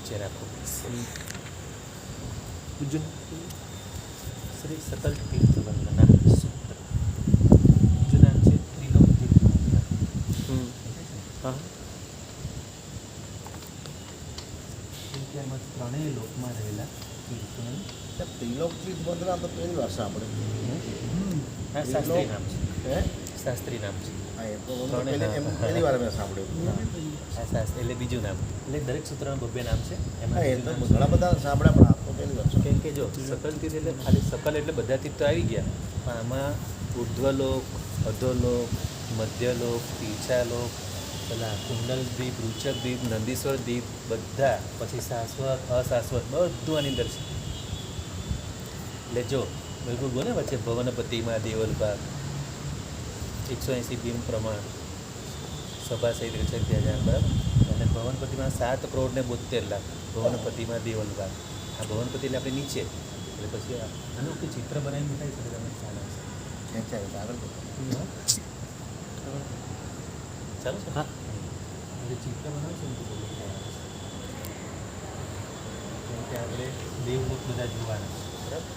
ઊંચે રાખો. પૂજન શ્રી સકલ તીર્થ વંદના સૂત્ર. બીજું નામ છે ત્રિલોક તીર્થ વંદના. હા, એમાં ત્રણેય લોકમાં રહેલા તીર્થોનું ત્રિલોક તીર્થ વંદના તો પહેલી વાર સાંભળે. હા શાસ્ત્રી નામ છે. હે? શાસ્ત્રી નામ છે. હા, એ તો પહેલી વાર મેં સાંભળ્યું. આ શાસ્ત્રી એટલે બીજું નામ. એટલે દરેક સૂત્રના બબ્બે નામ છે. હા, એ એમાં તો ઘણા બધા સાંભળ્યા પણ આ તો પહેલી વાર કેમ કે જો સકલ તીર્થ એટલે ખાલી સકલ એટલે બધા તીર્થ તો આવી ગયા, પણ આમાં ઉર્ધ્વલોક, અધોલોક, મધ્યલોક, તીર્છાલોક, પેલા કુંડલ દ્વીપ, રૂચક દ્વીપ, નંદીશ્વર દ્વીપ, બધા પછી શાશ્વત, અશાશ્વત બધું આની અંદર છે. એટલે જો બિલકુલ બોલે વચ્ચે ભવનપતિમાં દેવલબાગ 180 બિંબ પ્રમાણ સભા સહિત છે ત્યાં બરાબર. અને ભવનપતિમાં 7 કરોડ ને 72 લાખ ભવનપતિમાં દેવલબાગ. આ ભવનપતિ એટલે આપણે નીચે, એટલે પછી આનું કોઈ ચિત્ર બનાવી મૂકાઈ શકે તમે ચાલે આગળ ચાલો છે. હા, એટલે ચિત્ર બનાવશે ને તો બોલો કેમ કે આપણે દેવલોક બધા જોવાના બરાબર.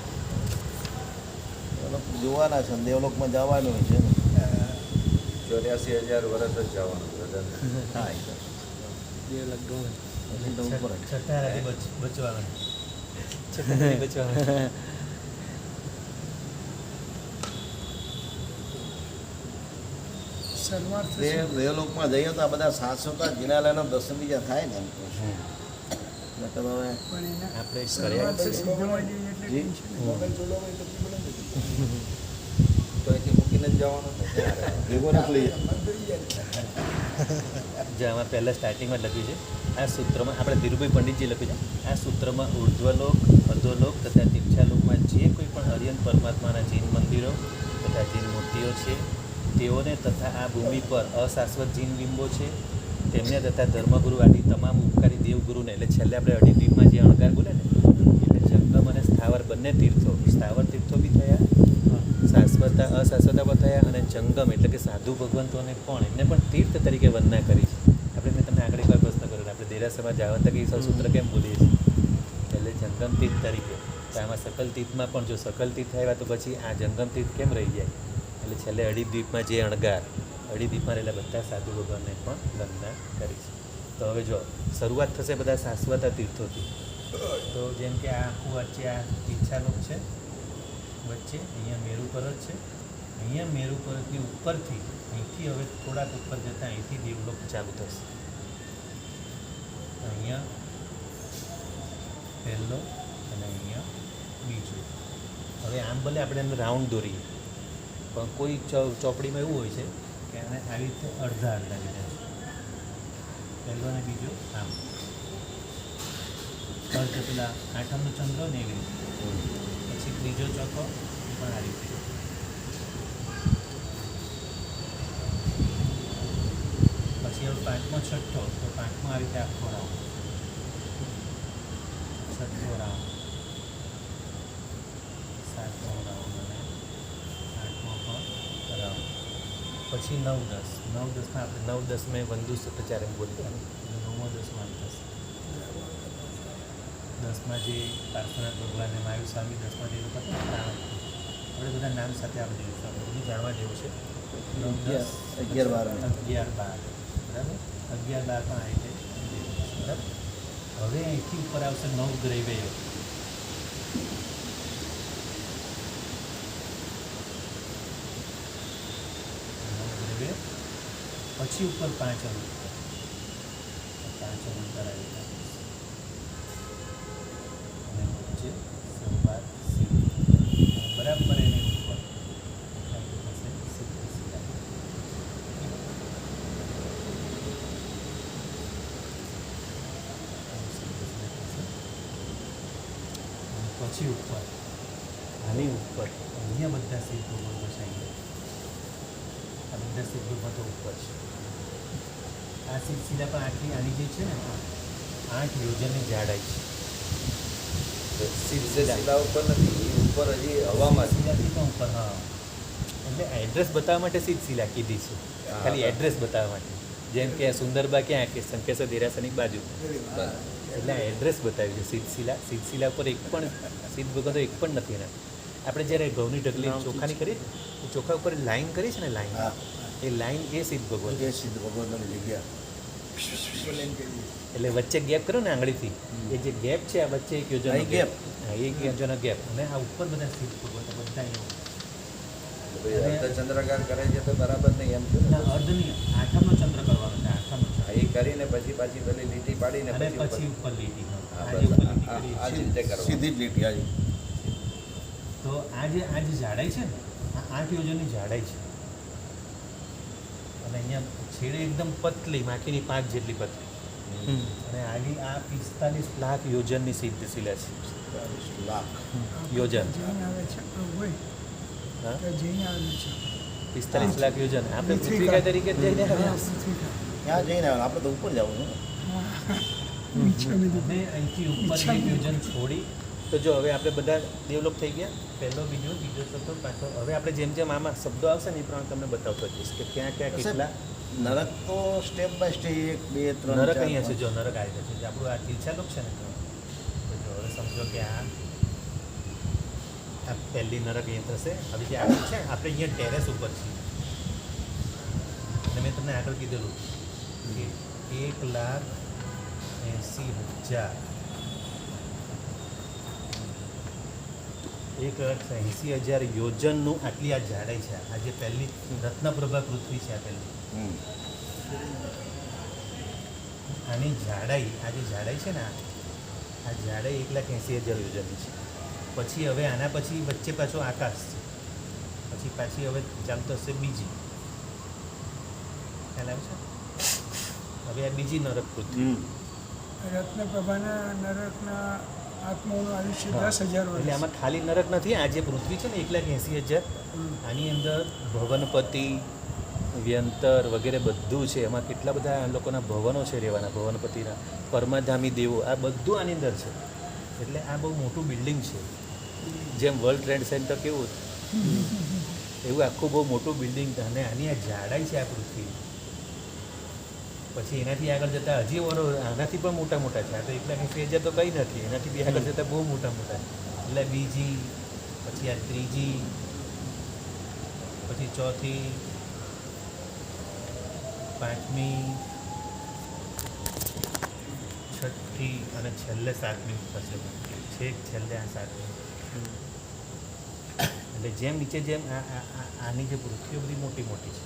જોવાના છે ને દેવલોકમાં જવાનું હોય છે ને. 84,000 વર્ષ જ જવાનું બધા. હા, એ તો ઉપર જ. છઠ્ઠારાથી બચવાના. છઠ્ઠારાથી બચવાના. દેવલોકમાં જઈએ તો આ બધા શાશ્વતા જિનાલયના દર્શન બીજા થાય ને એમ તો. નકર હવે આપણે કર્યા જી તો અહીંથી મૂકીને જ જવાનું ને. ભેગો નથી જે આમાં પહેલાં સ્ટાર્ટિંગમાં જ લખ્યું છે. આ સૂત્રમાં આપણે ધીરુભાઈ પંડિતજી લખ્યું છે. આ સૂત્રમાં ઉર્ધ્વલોક, અધોલોક તથા તીર્છાલોકમાં જે કોઈ પણ હરિયન પરમાત્માના જૈન મંદિરો તથા જૈન મૂર્તિઓ છે તેઓને તથા આ ભૂમિ પર અશાશ્વત જૈન બિંબો છે તેમને તથા ધર્મગુરુ આદિ તમામ ઉપકારી દેવગુરુને, એટલે છેલ્લે આપણે અઢી દ્વીપમાં જે અણકાર બોલે ને એટલે જંગમ અને સ્થાવર બંને તીર્થો, સ્થાવર તીર્થો બી થયા, શાશ્વતા અશાશ્વતા પણ થયા, અને જંગમ એટલે કે સાધુ ભગવંતોને પણ એમને પણ તીર્થ તરીકે વંદના કરી છે. આપણે મેં તમને આગળ એક વાર પ્રશ્ન કર્યો, આપણે દેરાસરમાં જવાનું કે સૂત્ર કેમ બોલીએ છીએ, એટલે જંગમ તીર્થ તરીકે. તો આમાં સકલ તીર્થમાં પણ જો સકલ તીર્થ આવ્યા તો પછી આ જંગમ તીર્થ કેમ રહી જાય, એટલે છેલ્લે અઢી દ્વીપમાં જે અણગાર, અઢી દ્વીપમાં રહેલા બધા સાધુ ભગવાનને પણ વંદના કરી છે. તો હવે જો શરૂઆત થશે બધા શાશ્વત તીર્થોથી. તો જેમ કે આ આખું વચ્ચે આ તીર્છાલોક છે, વચ્ચે અહીંયા મેરુ પર્વત છે, અહીંયા મેરુ પર્વતની ઉપરથી અહીંથી હવે થોડાક ઉપર જતાં અહીંથી દેવલોક ચાલુ થશે. અહીંયા પહેલો અને અહીંયા બીજો. હવે આમ ભલે આપણે એમને રાઉન્ડ દોરીએ, પણ કોઈ ચોપડીમાં એવું હોય છે કે આને આવી રીતે અડધા અડધા લીધા છે. પહેલો અને બીજો આમ અર્ધ પેલા આઠમનો ચંદ્ર ને એવી રીતે. પછી ત્રીજો ચોથો એ પણ આ રીતે. પછી હવે પાંચમો છઠ્ઠો, તો પાંચમો આવી રીતે આખો રાઉન્ડ, છઠ્ઠો રાઉન્ડ, સાતમો રાઉન્ડ અને આઠમો પણ રાઉન્ડ. પછી 9, 10. 9, 10માં આપણે 9, 10 મેં વંદુ સૂત્રચાર એમ બોલી એટલે 9મો 10માં થશે. 10માં જે પાર્શ્વનાથ ભગવાન ને માયુ સ્વામી, 10માં જે લોકો હતા આપણે બધા નામ સાથે આપણે જોઈશું, આપણે બધું જાણવા જેવું છે. 9, 10, 11, 12. 11, 12 બરાબર. 11, 12 પણ આ રીતે બરાબર. હવે અહીંથી ઉપર આવશે 9 ગ્રૈવેયો. પછી ઉપર 5 અનુત્તર, 5 અનુત્તર આવી ગયા અને વચ્ચે સંવાદ સિદ્ધ, બરાબર એની ઉપર થશે સિદ્ધ શિલા. પછી ઉપર આની ઉપર અહીંયા બધા સિદ્ધો બસાઈ ગયા. આ બધા સિદ્ધો બધો ઉપર છે. આ સિલસિલા પણ આની જે છે ને 8 યોજનની જાડાઈ છે. શિલા ઉપર નથી, ઉપર હજી હવામાં છે. શિલાથી પણ ઉપર. હા, એટલે એડ્રેસ બતાવવા માટે શિલા કીધી છે, ખાલી એડ્રેસ બતાવવા માટે. જેમ કે સુંદરબા ક્યાં કે શંકેશ્વર દેરાસરની બાજુ, એટલે આ એડ્રેસ બતાવ્યું છે સિદ્ધશિલા ઉપર એક પણ સિદ્ધ ભગવાન તો એક પણ નથી એના. આપણે જ્યારે ઘઉંની ઢગલી ચોખાની કરીએ ને એ ચોખા ઉપર લાઈન કરી છે ને લાઈન, હા એ લાઈન એ સિદ્ધ ભગવાન. એ સિદ્ધ ભગવાનની જગ્યા. એટલે વચ્ચે ગેપ કરો ને આંગળીથી, એ જે ગેપ છે આ વચ્ચે એક યોજન અહીં gap. હા એક યોજન ગેપ, અને આ ઉપર બધા સિદ્ધ ભગવાન બધા અહીંયા. ભાઈ અર્ધચંદ્રકાર કરે છે તો બરાબર નહીં એમ કહ્યું ને. ના, અર્ધની આઠમનો ચંદ્ર કરવાનો છે, આઠમનો ચંદ્ર. હા, એ કરીને પછી પાછી પેલી લીટી પાડીને અને પછી પછી ઉપર. ઉપર લીટી. હા, આ બસ. જે ઉપર લીટી આ- કરી આ જ રીતે કરવાનું. સીધી જ લીટી આજે. તો આ જે જાડાઈ છે ને આ 8 યોજનની જાડાઈ છે, અને અહીંયા છેડે એકદમ પતલી માખીની 5 જેટલી પતલી, અને આગી આ 45 લાખ યોજનની સિદ્ધશિલા છે. 40 લાખ. યોજન જૈન આવે છે હોય હા તો જૈન આવે છે 45 લાખ યોજન. આપણે પૃથ્વીકા તરીકે જ જઈને આવ્યા. ત્યાં જઈને આવ્યા આપણે તો ઉપર જવું છે ને. અને અહીંથી ઉપર એક યોજન છોડી તો જો હવે આપણે બધા ડેવલપ થઈ ગયા, પહેલો બીજો ચોથો પાંચમો. હવે આપણે જેમ જેમ આમાં શબ્દો આવશે ને એ પ્રમાણે તમને બતાવતો જઈશ કે ક્યાં ક્યાં કેટલા નરક તો સ્ટેપ બાય સ્ટેપ 1 2 3 નરક અહીંયા છે. જો નરક આવી જશે, જે આપણું આ તીર્થાલોક છે ને, તો જો હવે સમજો કે આ પહેલી નરક અહીંયા થશે. હવે જે આગળ છે આપણે અહીંયા ટેરેસ ઉપર છીએ, અને મેં તમને આગળ કીધેલું કે 1,80,000 1,80,000 યોજનનું આટલી આ જાડાઈ છે. આ જે પહેલી રત્નપ્રભા પૃથ્વી છે, આ પહેલી આની જાડાઈ, આ જે જાડાઈ છે ને આ જાડાઈ 1,80,000 યોજનની છે. પછી હવે આના પછી વચ્ચે પાછો આકાશ છે, પછી પાછી હવે ચાલતો હશે બીજી, ખ્યાલ આવે છે? હવે આ બીજી નરક પૃથ્વી. રત્નપ્રભાના નરકના આત્માઓનું આયુષ્ય 10,000 એટલે વર્ષ. આમાં ખાલી નરક નથી. આ જે પૃથ્વી છે ને 1,80,000, આની અંદર ભવનપતિ વ્યંતર વગેરે બધું છે. એમાં કેટલા બધા લોકોના ભવનો છે રહેવાના, ભવનપતિના પરમાધામી દેવો, આ બધું આની અંદર છે. એટલે આ બહુ મોટું બિલ્ડિંગ છે. જેમ વર્લ્ડ ટ્રેડ સેન્ટર કેવું એવું આખું બહુ મોટું બિલ્ડિંગ. અને આની આ જાડાઈ છે આ પૃથ્વી. પછી એનાથી આગળ જતાં હજી આનાથી પણ મોટા મોટા છે. આ તો 1,80,000 તો કંઈ નથી, એનાથી બી આગળ જતાં બહુ મોટા મોટા છે. એટલે બીજી, પછી આ ત્રીજી, પછી ચોથી, પાંચમી, છઠ્ઠી અને છેલ્લે 7મી થશે. છેક છેલ્લે આ 7મી. એટલે જેમ નીચે જેમ આની જે પૃથ્વીઓ બધી મોટી મોટી છે.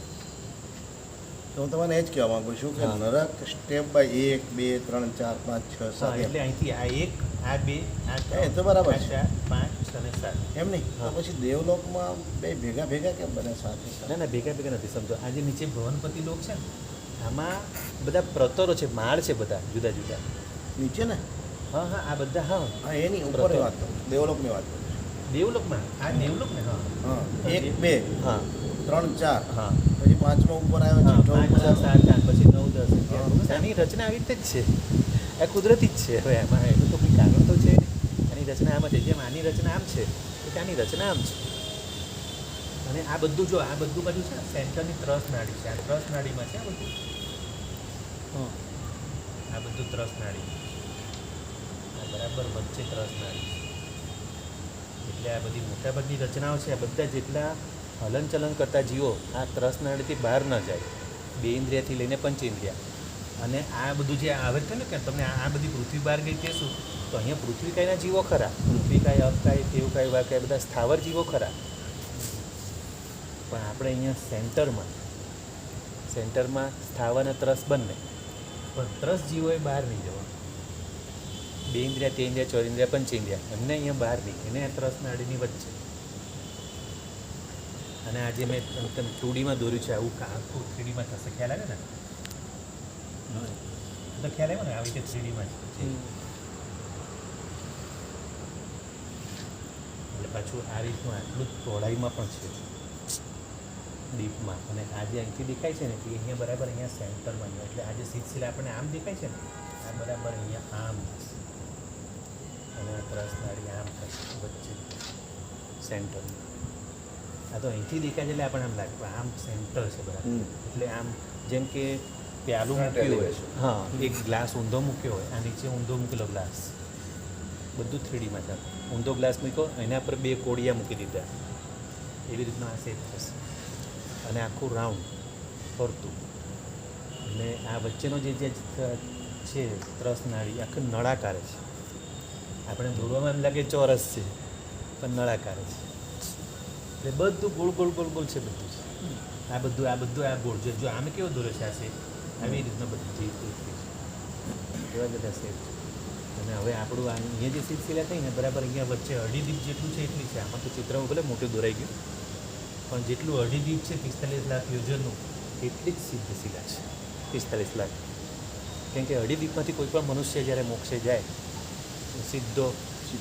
તો હું તમને એ જ કહેવા માંગુ છું કે હા. નરક સ્ટેપ બાય 1 2 3 4 5 6 હા, 7 એટલે અહીંથી આ 1, આ 2, આ 3, એ તો બરાબર આ છે. 4, 5 અને 7. એમ નહીં તો હા. પછી દેવલોકમાં બે ભેગા ભેગા કેમ બને સાથે ના સાથે? ના, ભેગા ભેગા નથી. સમજો આ જે નીચે ભવનપતિ લોક છે ને, આમાં બધા પ્રતરો છે, માળ છે બધા જુદા જુદા. નીચે ને હા હા, આ બધા હા હા એની ઉપરની વાત કરું, દેવલોકની વાત કરું. દેવલોકમાં, આ દેવલોક ને. હા હા 1 2 હા 3 4 હા પછી પાંચમો ઉપર આવ્યો હા, છે 5, 6, 7, 8, પછી 9, 10, 11. આની રચના આવી રીતે જ છે. આ કુદરતી જ છે. હવે એમાં એનું તો કોઈ કારણ તો છે નહીં. આની રચના આમ જ છે. જેમ આની રચના આમ છે તો આની રચના આમ છે. અને આ બધું જો આ બધું બાજુ છે ને સેન્ટરની ત્રસ નાડી છે. આ ત્રસ નાડીમાં છે આ બધું. આ બધું ત્રસ નાડી, આ બરાબર વચ્ચે ત્રસ નાડી છે. એટલે આ બધી મોટાભાગની રચનાઓ છે, આ બધા જેટલા હલનચલન કરતા જીવો આ ત્રસ નાડીથી બહાર ન જાય. 2 ઇન્દ્રિયથી લઈને પંચેન્દ્રિયા. અને આ બધું જે આવે છે ને કે તમને આ બધી પૃથ્વી બહાર ગઈ તે શું, તો અહીંયા પૃથ્વીકાયના જીવો ખરા. પૃથ્વીકાય, અપકાય, તેવકાય, વાકાય બધા સ્થાવર જીવો ખરા. પણ આપણે અહીંયા સેન્ટરમાં સ્થાવર અને ત્રસ બંને. પણ ત્રસ જીવોએ બહાર નહીં જવાનું. 2 ઇન્દ્રિયા, 3 ઇન્દ્રિયા, 4 ઇન્દ્રિયા, પંચેન્દ્રિયા એમને અહીંયા બહાર નહીં, એને આ ત્રસ નાડીની વચ્ચે. અને આજે મેં તમે 2Dમાં દોર્યું છે, આવું આખું 3Dમાં થશે. ખ્યાલ આવે ને? તો ખ્યાલ આવ્યો ને આવી રીતે 3Dમાં છે. એટલે પાછું આ રીતનું આટલું જ પહોળાઈમાં પણ છે ડીપમાં. અને આ જે અહીંથી દેખાય છે ને એ અહીંયા બરાબર અહીંયા સેન્ટરમાં. એટલે આ જે સિલસિલા આપણને આમ દેખાય છે ને આ બરાબર અહીંયા આમ થશે. અને આ ત્રસ નાડી આમ થશે વચ્ચે સેન્ટરમાં. આ તો અહીંથી દેખાય છે એટલે આપણને આમ લાગે પણ આમ સેન્ટર છે બરાબર. એટલે આમ જેમ કે પ્યાલું Front મૂક્યું હોય, elevation. હા, એક ગ્લાસ ઊંધો મૂક્યો હોય, આ નીચે ઊંધો મૂકેલો ગ્લાસ, બધું 3Dમાં છે. ઊંધો ગ્લાસ મૂક્યો, એના પર 2 કોડિયા મૂકી દીધા, એવી રીતના આ શેપ થશે. અને આખું રાઉન્ડ ફરતું, એટલે આ વચ્ચેનો જે છે ત્રસ નાળી આખું નળાકાર છે. આપણે દોરવામાં એમ લાગે ચોરસ છે, પણ નળાકાર છે. એટલે બધું ગોળ ગોળ ગોળ ગોળ છે બધું છે. આ બધું આ ગોળ જો આમે કેવો દોરે છે આ શેપ, આવી રીતના બધી એવા બધા શેપ છે. અને હવે આપણું અહીંયા જે સિલસિલા થઈ ને બરાબર અહીંયા વચ્ચે અઢી દીપ જેટલું છે એટલી છે. આમાં તો ચિત્ર ભલે મોટું દોરાઈ ગયું, પણ જેટલું અઢી દીપ છે 45 લાખ યોજનનું, એટલી જ સિદ્ધ શિલા છે 45 લાખ. કેમ કે અઢી દીપમાંથી કોઈ પણ મનુષ્ય જ્યારે મોક્ષે જાય સીધો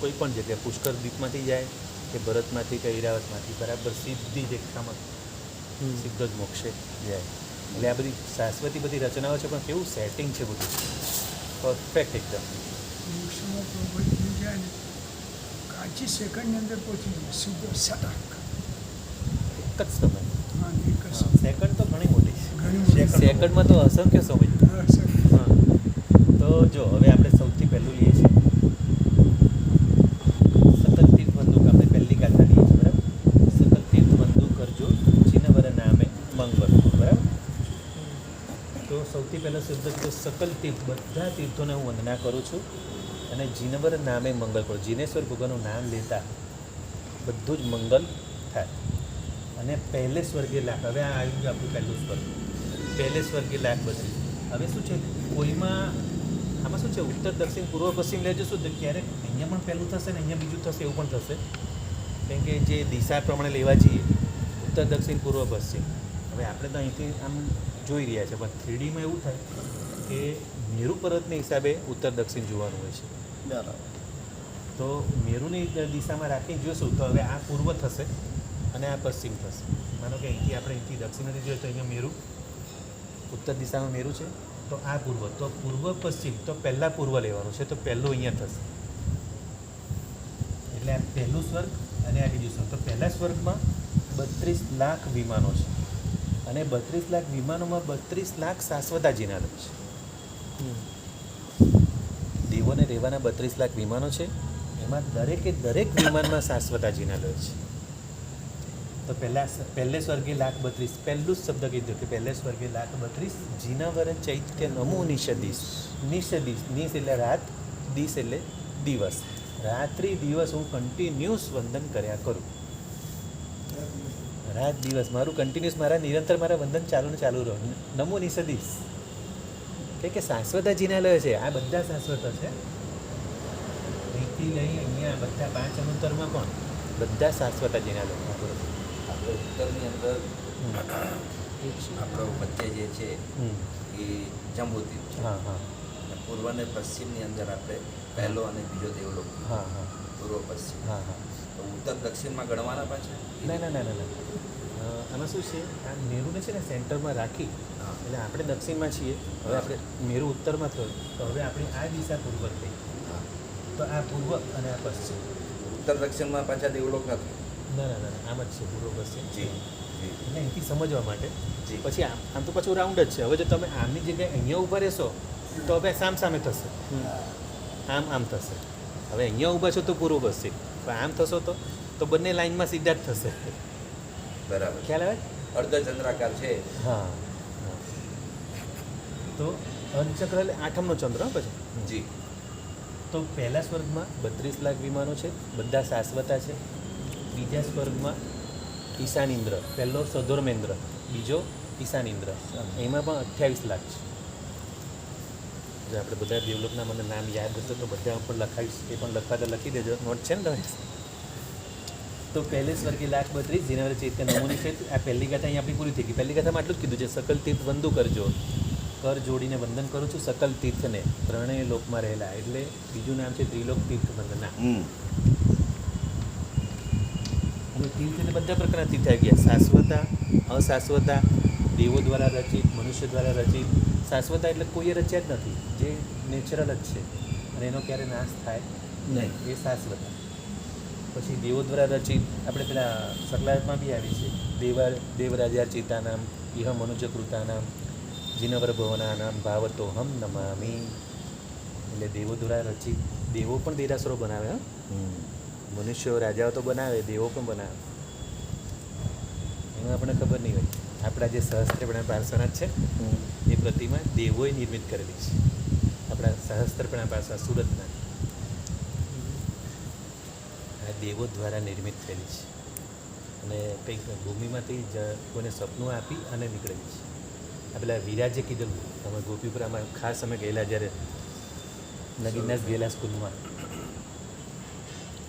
કોઈ પણ જગ્યાએ પુષ્કર દીપમાંથી જાય કે ભરતમાંથી કે ઈરાવતમાંથી બરાબર સીધી રેખામાં સીધો જ મોક્ષે જાય. એટલે આ બધી શાશ્વતી બધી રચનાઓ છે, પણ કેવું સેટિંગ છે બધું પરફેક્ટ એકદમ. મોક્ષમાં પ્રભુ થઈ જાય ને કાચી સેકન્ડની અંદર પહોંચી જાય સીધો સટક. એક જ સમય, હા એક જ સેકન્ડ તો ઘણી મોટી ઘણી છે, મોટી. સેકન્ડમાં તો અસંખ્ય સમય. હા, તો જો હવે આપણે સૌથી પહેલું લઈએ છીએ સકલ તીર્થ બંદૂક. આપણે પહેલી ગાથા લઈએ છીએ બરાબર. સકલ તીર્થ બંદૂક કરજો ચિનવર નામે મંગળ, બરાબર. તો સૌથી પહેલો શબ્દ કીધો સકલ તીર્થ, બધા તીર્થોને હું વંદના કરું છું અને જીનવર નામે મંગળ કરું. જીનેશ્વર ભગવાનનું નામ લેતા બધું જ મંગલ થાય. અને પહેલે સ્વર્ગે લાખ, હવે આ આવ્યું છે આપણું પહેલું સ્વર્ગ, પહેલે સ્વર્ગે લાખ બધી. હવે શું છે કોઈમાં આમાં શું છે ઉત્તર દક્ષિણ પૂર્વ પશ્ચિમ લેજો શું ક્યારેક અહીંયા પણ પહેલું થશે ને અહીંયા બીજું થશે, એવું પણ થશે. કેમ કે જે દિશા પ્રમાણે લેવા જઈએ ઉત્તર દક્ષિણ પૂર્વ પશ્ચિમ, હવે આપણે તો અહીંથી આમ જોઈ રહ્યા છે, પણ 3Dમાં એવું થાય કે મેરુ પર્વતને હિસાબે ઉત્તર દક્ષિણ જોવાનું હોય છે. બરાબર. તો મેરુની દિશામાં રાખીને જોઈશું તો હવે આ પૂર્વ થશે અને આ પશ્ચિમ થશે. માનો કે અહીંથી આપણે અહીંથી દક્ષિણથી જોઈએ તો અહીંયા મેરુ, ઉત્તર દિશામાં મેરુ છે, તો આ પૂર્વ, તો પૂર્વ પશ્ચિમ, તો પહેલાં પૂર્વ લેવાનું છે, તો પહેલું અહીંયા થશે. એટલે આ પહેલું સ્વર્ગ અને આ બીજું સ્વર્ગ. તો પહેલા સ્વર્ગમાં 32 લાખ વિમાનો છે અને 32 લાખ વિમાનોમાં 32 લાખ શાશ્વતાજીના લોક છે. દેવોને રહેવાના 32 લાખ વિમાનો છે, એમાં દરેકે દરેક વિમાનમાં શાશ્વતાજીના લોક છે. તો પહેલે સ્વર્ગે લાખ 32, પહેલું જ શબ્દ કીધું કે પહેલે સ્વર્ગે લાખ 32 જીનાવર ચૈત્ય નમો નિષદીશ. નિષદીશ, નિશ એટલે રાત, દિશ એટલે દિવસ. રાત્રિ દિવસ હું કન્ટિન્યુઅસ વંદન કર્યા કરું. રાત દિવસ મારું કન્ટિન્યુઅસ, મારા નિરંતર મારા વંદન ચાલુ ને ચાલુ રહો. નમો નિષદીશ કે શાશ્વતાજીના લય છે. આ બધા શાશ્વત છે. અહીંથી લઈ અહીંયા બધા 5 અનુત્તરમાં પણ બધા શાશ્વતાજીના લય. આપણે ઉત્તરની અંદર આપણો વચ્ચે જે છે એ જંબુતીર્થ છે. હા હા અને પૂર્વ અને પશ્ચિમની અંદર આપણે પહેલો અને બીજો દેવલોક, હા હા પૂર્વ પશ્ચિમ. હા હા. તો ઉત્તર દક્ષિણમાં ગણવાના પાછા? ના. આમાં શું છે, આ મેરુને છે ને સેન્ટરમાં રાખી, હા. એટલે આપણે દક્ષિણમાં છીએ, હવે આપણે મેરુ ઉત્તરમાં થયો, તો હવે આપણી આ દિશા પૂર્વ થઈ. હા. તો આ પૂર્વ અને આ પશ્ચિમ. ઉત્તર દક્ષિણમાં પાછા દેવલોક નથી. ના, આમ જ છે પૂર્વ પશ્ચિમ. જી જી એટલે અહીંથી સમજવા માટે જી. પછી આમ તો પાછું રાઉન્ડ જ છે. હવે જો તમે આમની જગ્યાએ અહીંયા ઊભા રહેશો તો હવે સામે થશે, આમ થશે. હવે અહીંયા ઊભા છો તો પૂર્વ પશ્ચિમ, પણ આમ થશો તો બંને લાઈનમાં સીધા જ થશે. બરાબર. ખ્યાલ આવે? અર્ધચંદ્રાકાર છે. હા. તો અર્ધચક્ર એટલે 8મનો ચંદ્ર પછી. જી. તો પહેલા સ્વર્ગમાં 32 લાખ વિમાનો છે, બધા શાશ્વતા છે. બીજા સ્વર્ગમાં ઈશાનિન્દ્ર, પહેલો સધોર્મેન્દ્ર, બીજો ઈશાનિન્દ્ર, એમાં પણ 28 લાખ છે. જો આપણે બધા દેવલોકના મને નામ યાદ હશે તો બધા ઉપર લખાવીશ, એ પણ લખવા લખી દેજો, નોટ છે ને તમે. તો પહેલે સ્વર્ગે લાખ 32 જેના ચૈત્ય નમોની છે. આ પહેલી ગાથા અહીં આપણી પૂરી થઈ ગઈ. પહેલી ગાથામાં આટલું જ કીધું છે, સકલ તીર્થ વંદુ કરજો, કર જોડીને વંદન કરું છું સકલ તીર્થને, ત્રણેય લોકમાં રહેલા. એટલે બીજું નામ છે ત્રિલોક તીર્થ વંદના. અને તીર્થ એટલે બધા પ્રકારના તીર્થ આવી ગયા, શાશ્વતા, અશાશ્વતા, દેવો દ્વારા રચિત, મનુષ્ય દ્વારા રચિત. શાશ્વતા એટલે કોઈએ રચ્યા જ નથી, જે નેચરલ જ છે અને એનો ક્યારે નાશ થાય નહીં, એ શાશ્વતા. પછી દેવો દ્વારા રચિત, આપણે પેલા સકલાતમાં બી આવી છે, દેવરાજાર્ચિતાનામ ઇહ મનુજકૃતાનામ જીનવર ભવનાનામ ભાવતોહમ નમામી. એટલે દેવો દ્વારા રચિત, દેવો પણ દેરાસરો બનાવે. મનુષ્યો રાજાઓ તો બનાવે, દેવો પણ બનાવે. એમાં આપણને ખબર નહીં હોય. આપણા જે સહસ્ત્રપણા પાર્શ્વનાથ છે એ પ્રતિમા દેવોએ નિર્મિત કરેલી છે. આપણા સહસ્ત્રપણા પાર્શ્વનાથ સુરતના આ દેવો દ્વારા નિર્મિત થયેલી છે. અને કંઈક ભૂમિમાંથી કોઈને સપનું આપી અને નીકળેલી છે. આ પેલા વિરાજે કીધેલું, અમે ગોપીપુરામાં ખાસ અમે ગયેલા જ્યારે નગીનદાસ ગયેલા સ્કૂલમાં,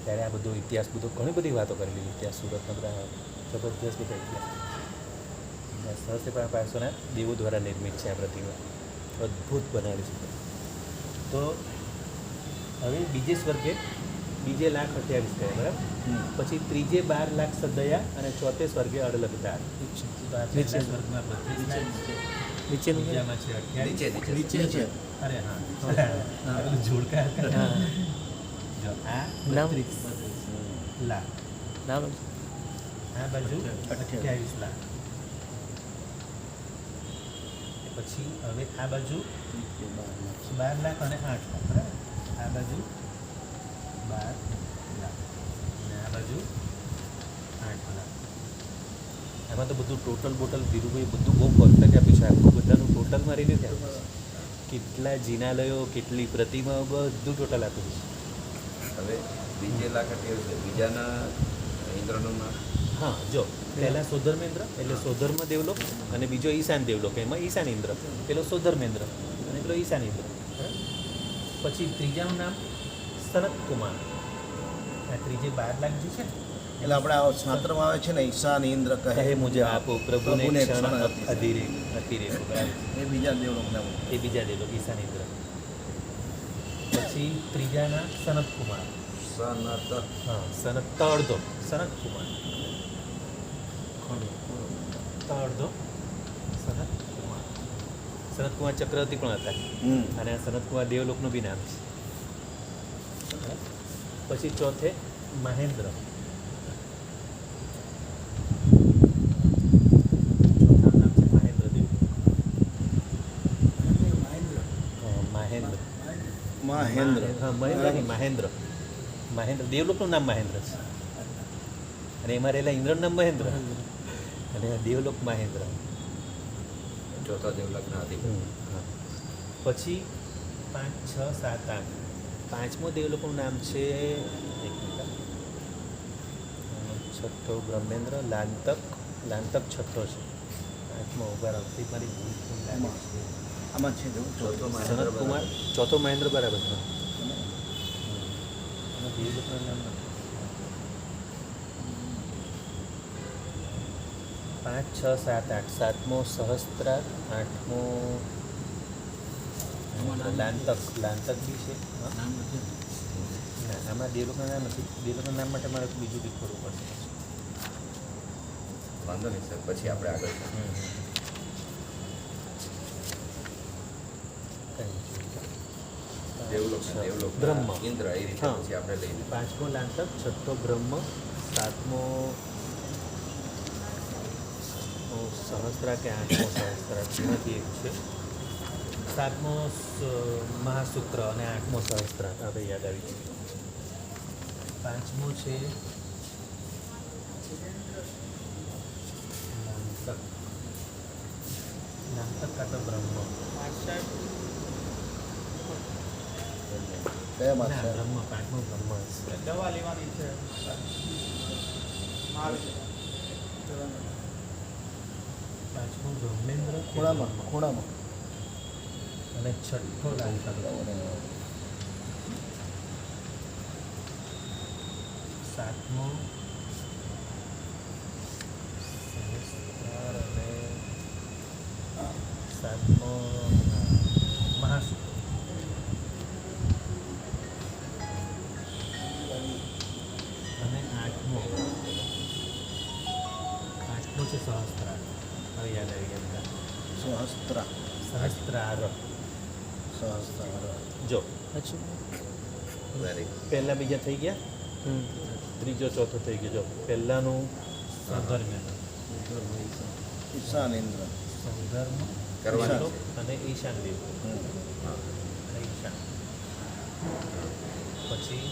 ત્યારે આ બધો ઇતિહાસ બધો ઘણી બધી વાતો કરેલી. ઇતિહાસ સુરતના બધા જબરદસ્ત બધા ઇતિહાસ. સહસ્ત્રપણા પાર્શ્વનાથ દેવો દ્વારા નિર્મિત છે આ પ્રતિમા. અદ્ભુત બનાવેલી છે. તો હવે બીજે સ્વર્ગે બીજે 1,28,000 થયા, બરાબર. પછી ત્રીજે 12,00,000 સદયા અને ચોથે સ્વર્ગે અડલગદાર. સ્વર્ગમાં નીચેનું બીજામાં છે 28. નીચે અરે હા, પેલું જોડકા જો આ નામ? 32 લાખ, નામ આ બાજુ 28 લાખ. પછી હવે આ બાજુ 12 લાખ અને 8 લાખ, બરાબર. આ બાજુ 12 લાખ અને આ બાજુ 8 લાખ. આમાં તો બધું ટોટલ બોટલ ધીરુભાઈ બધું બહુ પરફેક્ટ આપ્યું છે. આખું બધાનું ટોટલ મારીને ત્યાં કેટલા જિનાલયો, કેટલી પ્રતિમાઓ, બધું ટોટલ આપ્યું છે. હવે બીજે લાખ કેવું છે, બીજાના ઇન્દ્રનું નામ હા, જો પહેલા સોધર્મેન્દ્ર એટલે સોધર્મ દેવલોક, અને બીજો ઈશાન દેવલોક, એમાં ઈશાન ઇન્દ્ર. પેલો સોધર્મેન્દ્ર અને પેલો ઈશાન ઇન્દ્ર. પછી ત્રીજાનું નામ સનત કુમાર. આ ત્રીજે 12 લાખ જે છે ને, એટલે આપણે આ શાસ્ત્રમાં આવે છે ને, ઈશાન ઇન્દ્ર કહે મુજબ આપો પ્રભુને પ્રભુને ક્ષણ ક્ષણ અધીરે અતિરે. એ બીજા દેવલોક નામ. એ બીજા દેવલોક ઈશાન ઇન્દ્ર. પછી ત્રીજાના સનત કુમાર. સનત હા, સનત તળદો સનત કુમાર. તળદો સનત કુમાર. સનત કુમાર ચક્રવર્તી પણ હતા. અને આ સનત કુમાર દેવલોકનું બી નામ છે. પછી ચોથે મહેન્દ્ર. ચોથાનું નામ છે મહેન્દ્ર દેવલોક. મહેન્દ્ર. મહેન્દ્ર. હા, મહેન્દ્ર નહીં, મહેન્દ્ર. મહેન્દ્ર દેવલોકનું નામ મહેન્દ્ર છે. અને એમાં રહેલા ઇન્દ્રનું નામ મહેન્દ્ર. અને આ દેવલોક મહેન્દ્ર. ચોથા દેવલકના અધિપતિ. હા. પછી 5, 6, 7, 8. પાંચમો દેવલોકનું નામ છે, એક મિનિટ, છઠ્ઠો બ્રહ્મેન્દ્ર. લાંતક છઠ્ઠો છે. પાંચમો બરાબર મારી ભૂલ લાગે છે. આમાં છે જો ચોથો મહેન્દ્ર સનત કુમાર, બરાબર. ચોથો મહેન્દ્ર બરાબર છે. એમાં દેવલોકનું નામ નથી. 5, 6, 7, 8. સાતમો સહસ્ત્રાર, આઠમો લાંતક બી છે. હા? ના, આમાં દેવલોકના નામ નથી. દેવલોકના નામ માટે મારે બીજું કંઈક કરવું પડશે. વાંધો નહીં સર, પછી આપણે આગળ દેવલોક બ્રહ્મ. ઇન્દ્ર એ રીતે હા. પછી આપણે લઈએ. પાંચમો લાંતક, છઠ્ઠો બ્રહ્મ, સાતમો સહસ્ત્રા કે આઠમો સહસ્ત્રા, એમાંથી એક છે. સાતમો મહાસૂત્ર અને આઠમો સહસ્ત્રા. હવે યાદ આવી ગયું. પાંચમો છે લાંતક કાં તો બ્રહ્મ. કયામાં ના, છે? બ્રહ્મ. પાંચમો બ્રહ્મ છે. દવા લેવાની છે. પાંચમો બ્રહ્મેન્દ્ર કે ખૂણામાં બ્રહ્મ. ખૂણામાં અને છઠ્ઠો લાંતક. સાતમો સહસ્ત્રાર અને સાતમો મહાસૂત્ર. અને આઠમો છે સહસ્ત્રાર. હવે યાદ આવી ગયા બધા. સહસ્ત્રાર. જો વેરી પહેલા બીજા થઈ ગયા, ત્રીજો ચોથો થઈ ગયો. જો પહેલાનું સધર્મ, ઈશાન ઇન્દ્ર. સધર્મ, કરવાનું લોક અને ઈશાન દેવલોક. હા. આ ઈશાન. પછી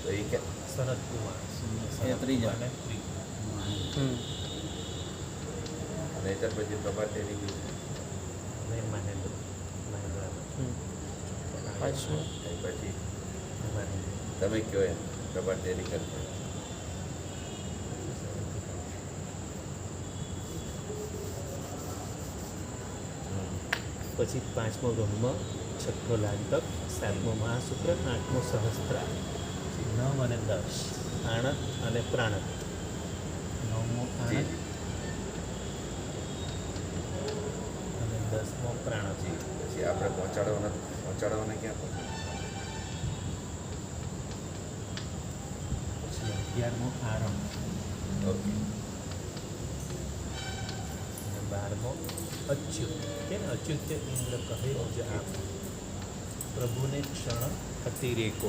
તો એ કે સનત કુમાર એ ત્રીજા. અને ત્રીજા. નહીતર પછી પ્રભાત ટેરી બી છે. અને મહેન્દ્ર પાંચમું પછી મહેન્દ્ર તમે કયો એમ પ્રભાત ટેરી કરશે. પછી પાંચમો બ્રહ્મ, છઠ્ઠો લાંતક, સાતમો મહાસૂત્ર, આઠમો સહસ્ત્રાર, પછી 9 અને 10 આણત અને પ્રાણત. નવમો જી આણત અને 10મો પ્રાણત. પછી આપણે પહોંચાડવાના ક્યાં પહોંચે? પછી 11મો આરમ ઓકે. અને 12મો અચ્યુત. કે ને અચ્યુત તે ઇન્દ્ર કહે જે આપ પ્રભુને ક્ષણ અતિરેકો.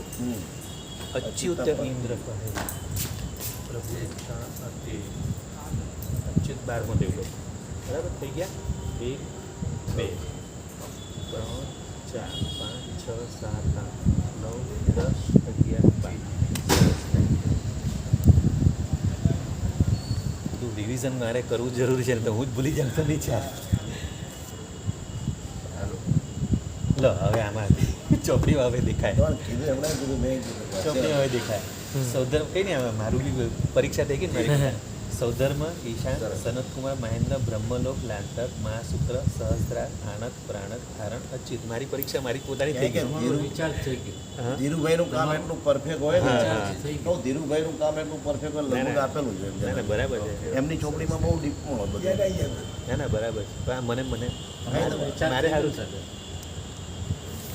અચ્યુત ઇન્દ્ર કહે પ્રભુને ક્ષણ અતિરેકો. અચ્યુત 12મો દેવલોક. બરાબર થઈ ગયા? 1 2 3 4 5 6 7 8 9 10 11 12. તું રિવિઝન મારે કરવું જરૂરી છે ને તો હું જ ભૂલી જાઉં તો નહીં ચાલ. હાલો. લો હવે આમાં ચોપડીમાં હવે દેખાય. તમારે કીધું એમણે કીધું મેં કીધું ચોપડીમાં હવે દેખાય. સૌધર્મ કઈ નહીં આવે મારું બી પરીક્ષા થઈ ગઈ ને મારી. સૌધર્મ, ઈશાન, સરસ. સનતકુમાર, મહેન્દ્ર, બ્રહ્મલોક, લાંતક, મહાસૂત્ર, સહસ્ત્રાર, આણત, પ્રાણત, ધારણ, અચ્યુત. મારી પરીક્ષા મારી પોતાની થઈ ગઈ. હા. ધીરુભાઈનું કામ એટલું પરફેક્ટ હોય ને હા, હા. તો ધીરુભાઈનું કામ એટલું પરફેક્ટ હોય ના, લગભગ ના. આપેલું છે ના ના બરાબર છે. એમની ચોપડીમાં બહુ ડીપમાં હોય બધું. યાદ આવી જાય. ના ના બરાબર છે પણ આ મને મારે સારું છે.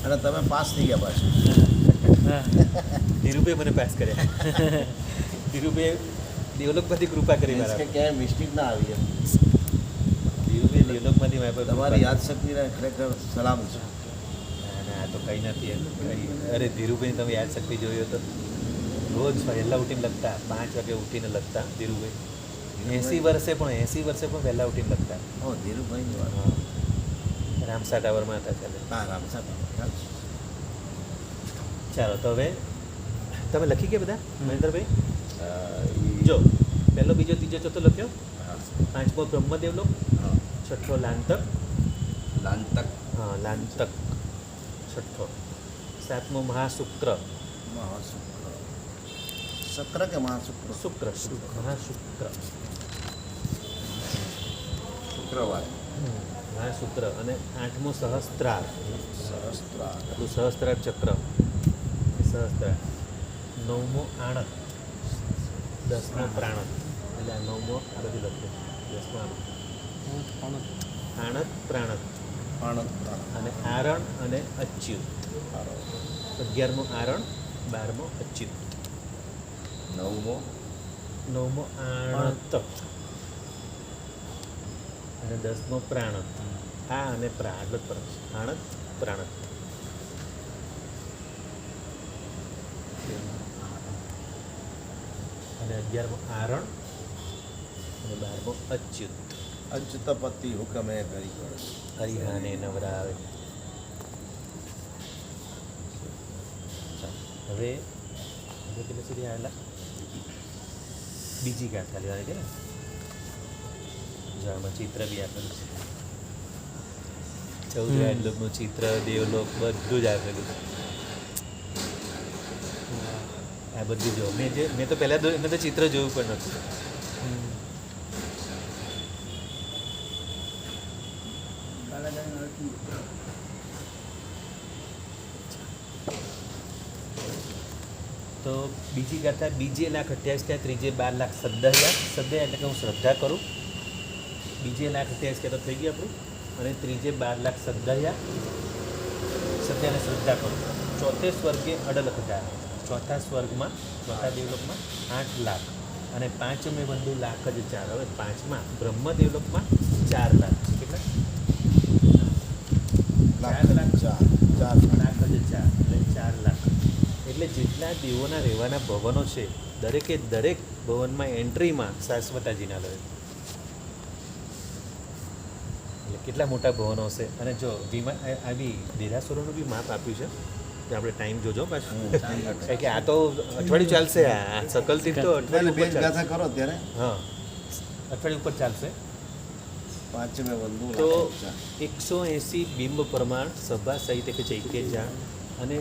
અને તમે પાસ થઈ ગયા પાછું. ધીરુભાઈ મને પાસ કર્યા. ધીરુભાઈ દેવલોકમાંથી કૃપા કરી Means મારા કે ક્યાંય મિસ્ટેક ના આવી એમ. ધીરુભાઈ દેવલોકમાંથી મારા પર કૃપા તમારી કરી. યાદશક્તિને ખરેખર સલામ છે. ના ના આ તો કંઈ નથી એમ. અરે ધીરુભાઈ તમે યાદ શક્તિ જોયો તો રોજ વહેલા ઉઠીને લખતા 5 વાગે ઉઠીને લખતા ધીરુભાઈ 80 વર્ષે પણ વહેલા ઉઠીને લખતા. ઓ ધીરુભાઈની વાત. રામસા ટાવરમાં હતા ચાલે. હા રામસા ખ્યાલ છે. ચાલો તો હવે તમે લખી ગયા બધા મહેન્દ્રભાઈ? ઈ- જો પહેલો બીજો ત્રીજો ચોથો લખ્યો. હા. પાંચમો બ્રહ્મદેવલોક, હા. છઠ્ઠો લાંતક, લાંતક. હા લાંતક છઠ્ઠો, સાતમો મહાશુક્ર, મહાશુક્ર. શુક્ર કે મહાશુક્ર? શુક્ર મહાશુક્ર, શુક્રવાર. મહાશુક્ર અને આઠમો સહસ્ત્રાર. સહસ્ત્રાર. આપણું સહસ્ત્રાર ચક્ર સહસ્ત્રાર. નવમો આણત, 10મો પ્રાણત. એટલે આ નવમો આ બધું લખ્યું. 10મો આણત પ્રાણત આણંદ. અને આરણ અને અચ્યુત. 11મો આરણ, 12મો અચ્યુત, નવમો 9મો આણત અને 10મો પ્રાણત. આ અને આટલો જ ફરક છે. આણત પ્રાણત. અને 11મો આરણ અને 12મો અચ્યુત. અચ્યુતપતિ હુકમે કરી કરે. હરિહાને નવરાવે. હવે હવે કેટલા સુધી આવેલા? બીજી ગાથા લેવાની છે ને. જો આમાં ચિત્ર બી આપેલું છે. 14 રાજલોકનું ચિત્ર, દેવલોક બધું જ આપેલું છે. આ બધું જો મેં તો પહેલાં મેં તો ચિત્ર જોયું પણ નહોતું. કાલાગાયનું હતું. તો બીજી ગાથા બીજે 1,28,000 ત્યાં ત્રીજે 12,17,000. સદ્યા એટલે કે હું શ્રદ્ધા કરું. બીજે 1,28,000 કે તો થઈ ગયું આપણું. અને ત્રીજે 12,17,000 સદ્યાને શ્રદ્ધા કરું. ચોથે સ્વર્ગે અડલખદાર. ચોથા સ્વર્ગમાં ચોથા દેવલોકમાં 8 લાખ. અને પાંચમે બંધુ લાખ જ 4. હવે પાંચમા બ્રહ્મ દેવલોકમાં 4 લાખ. કેટલા? 4 લાખ. 4 લાખ જ 4 એટલે 4 લાખ. એટલે જેટલા દેવોના રહેવાના ભવનો છે દરેકે દરેક ભવનમાં એન્ટ્રીમાં શાશ્વતાજીના લે. એટલે કેટલા મોટા ભવનો હશે. અને જો આવી દેરાસરોનું બી માપ આપ્યું છે તો આપણે ટાઈમ જોજો પાછું, કારણ કે આ તો અઠવાડિયું ચાલશે. આ સકલ તીર્થ તો એટલે અઠવાડિયું બેજ ઉપર ચાલશે. ગાથા કરો ત્યારે હા, અઠવાડિયું ઉપર ચાલશે. પાંચમે બંધુ તો 180 બિંબ પ્રમાણ સભા સહિત કે ચૈત્ય જા અને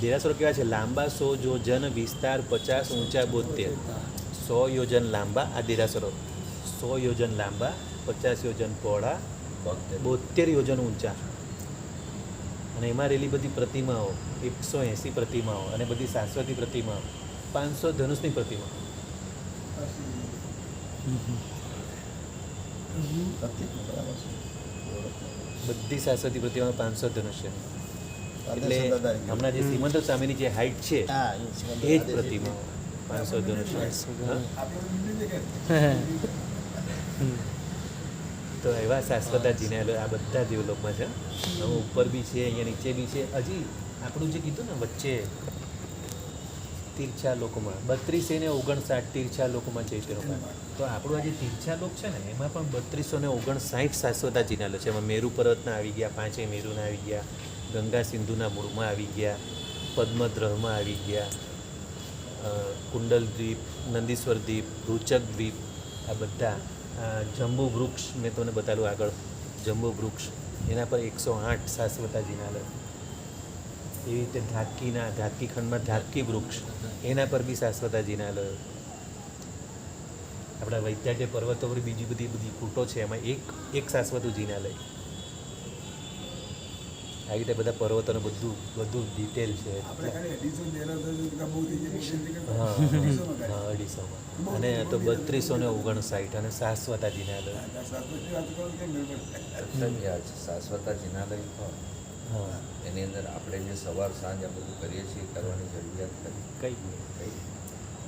દેરાસરો કેવા છે? લાંબા 100 યોજન, વિસ્તાર 50, ઊંચા 72. 100 યોજન લાંબા આ દેરાસરો, 100 યોજન લાંબા, 50 યોજન પહોળા, 72 યોજન ઊંચા. અને એમાં રહેલી બધી પ્રતિમાઓ 180 પ્રતિમાઓ અને બધી શાશ્વતી પ્રતિમાઓ, 500 ધનુષની પ્રતિમા. બધી શાશ્વતી પ્રતિમા 500 ધનુષ્ય. એટલે હમણાં જે શ્રીમંત સ્વામીની જે હાઈટ છે હા એ જ પ્રતિમાઓ 500 ધનુષ્ય. હા? તો એવા શાશ્વતા જીનેલો આ બધા દેવલોકમાં છે. ઉપર બી છે, અહીંયા નીચે બી છે. હજી આપણું જે કીધું ને વચ્ચે તીર્છા લોકમાં 32 ને 59 તીર્છા લોકમાં ચૈત્યરોમાં, તો આપણું આ જે તીર્છા લોક છે ને એમાં પણ 3259 શાશ્વતા જીનેલો છે. એમાં મેરુ પર્વતના આવી ગયા, 5 મેરુના આવી ગયા, ગંગા સિંધુના મૂળમાં આવી ગયા, પદ્મદ્રહમાં આવી ગયા, કુંડલ દ્વીપ, નંદીશ્વર દ્વીપ, રૂચક દ્વીપ, આ બધા જંબુ વૃક્ષ મેં તમને બતાવ્યું આગળ, જંબુ વૃક્ષ એના પર 108 શાશ્વતા જીનાલય. એવી રીતે ધાતકી ખંડમાં ધાતકી વૃક્ષ એના પર બી શાશ્વતા જીનાલય. આપણા વૈદ્યાઢ્ય પર્વતો પર બીજી બધી કૂટો છે, એમાં એક શાશ્વતું જીનાલય. આવી રીતે બધા પર્વતોને બધું ડિટેલ છે. હા 250 અને તો 3259 અને શાશ્વતા જીનાલય. શાશ્વતા જિનાલય હોય હા, એની અંદર આપણે જે સવાર સાંજ આ બધું કરીએ છીએ કરવાની જરૂરિયાત ખરી? કઈ નહીં.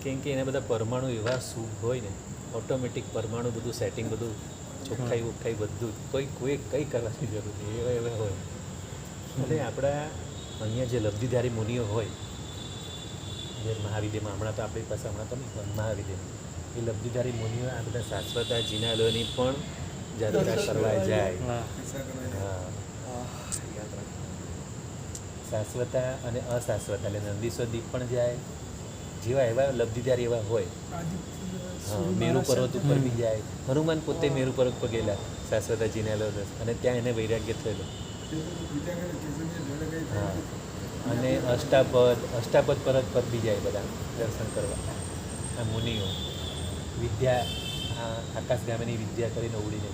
કેમ કે એના બધા પરમાણુ એવા શુભ હોય ને, ઓટોમેટિક પરમાણુ બધું સેટિંગ બધું ચોખ્ખાઈ બધું કોઈ કંઈ કરવાની જરૂર નહીં, એવા હોય. અને આપણા અહીંયા જે લબ્ધિધારી મુનિઓ હોય, જે મહાવિદ્યમાં હમણાં તો આપણી પાસે હમણાં તો નહીં પણ મહાવિદ્યમાં એ લબ્ધિધારી મુનિઓ આ બધા શાશ્વતા જીનાલયોની પણ જાત્રા કરવા જાય. હા, શાશ્વતા અને અશાશ્વતા એટલે નંદીશ્વર દીપ પણ જાય. જેવા એવા લબ્ધિધારી એવા હોય. હા, મેરુ પર્વત ઉપર બી જાય. હનુમાન પોતે મેરુ પર્વત પર ગયેલા શાશ્વતા જીનાલયો, અને ત્યાં એને વૈરાગ્ય થયેલું. હા, અને અષ્ટાપદ પર્વત પર બી જાય બધા દર્શન કરવા આ મુનિઓ. વિદ્યા આકાશ ગામીની વિદ્યા કરીને ઉડીને.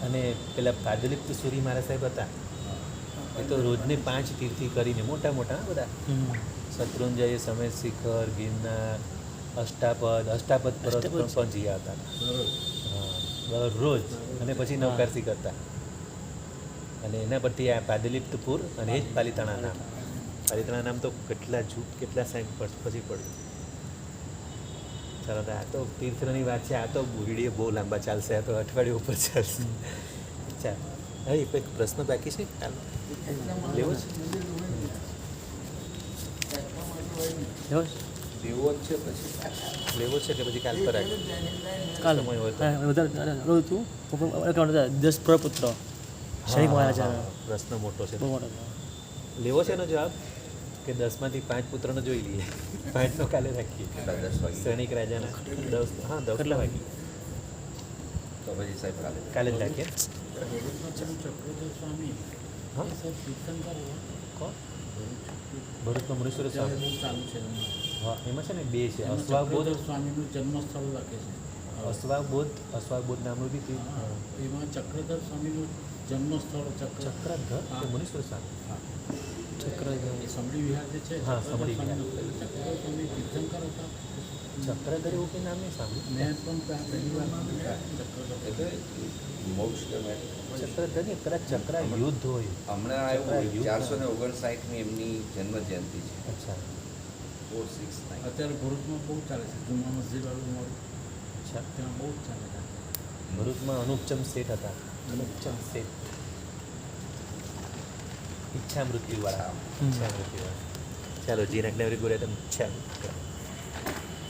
અને પેલા પાદલિપ્ત સૂરી મારા સાહેબ હતા, એ તો રોજને 5 તીર્થી કરીને મોટા બધા શત્રુંજય, સમેત શિખર, ગિરનાર, અષ્ટાપદ પર્વત પણ જઈ આવતા હતા. હા, દરરોજ. અને પછી નવકારસી કરતા. અને એના પરથી આ પાદલિપ્તપુર અને એ જ પાલિતાણા નામ તો કેટલા સાઈન પછી પડ્યું. ચાલો, આ તો તીર્થની વાત છે. આ તો વિડીયો બહુ લાંબા ચાલશે, આ તો અઠવાડિયું ઉપર ચાલશે. ચાલ, હવે એક પ્રશ્ન બાકી છે, લેવો છે? દેવો જ છે પછી લેવો છે કે પછી કાલ પર રાખીએ? કાલ સમય હોય તો. વધારે હતું 10 પ્રપુત્ર શરીક મહારાજાનો પ્રશ્ન મોટો છે. બહુ મોટો હતો. લેવો છે એનો જવાબ કે 10માંથી 5 પુત્રનો જોઈ લઈએ? 5નો કાલે રાખીએ. 10 વાગે શ્રેણિક રાજાના 10 કેટલા વાગે તો પછી સાહેબ કાલે જ રાખીએ. હા, કોણ? ભરૂચમાં મુનીશ્વર સ્વામી. હા, એમાં છે ને 2 છે. અશ્વાબોધ સ્વામીનું જન્મસ્થળ લખે છે. અશ્વાબોધ નામનું બી તીર્થ. એમાં ચક્રધર સ્વામીનું જન્મસ્થળ ચક્રધર કે મુનીશ્વર સ્વામી? એ સમડી વિહાર જે છે હા, ચક્રધર સમડી વિહાર. સ્વામીનું. ચક્રધર સ્વામી તીર્થંકર હતા. ચક્રધર એવું કંઈ નામ નહીં સાંભળ્યું. મેં પણ પહેલી વાર ચક્રધર એટલે મોક્ષ કે મેં ચક્રધર નહીં, કદાચ ચક્ર યુદ્ધ હોય. હમણાં આવ્યું 459મી એમની જન્મ જયંતિ છે. અચ્છા 469. અત્યારે ભરૂચમાં બહુ ચાલે છે. જુમા મસ્જિદ વાળું મળું અચ્છા. ત્યાં બહુ જ ચાલે છે. ભરૂચમાં અનુપચંદ શેઠ હતા. અનુપચંદ શેઠ ઈચ્છા મૃત્યુવાળા. ચાલો, જીનકને એવરી ગુરે તમે ઈચ્છા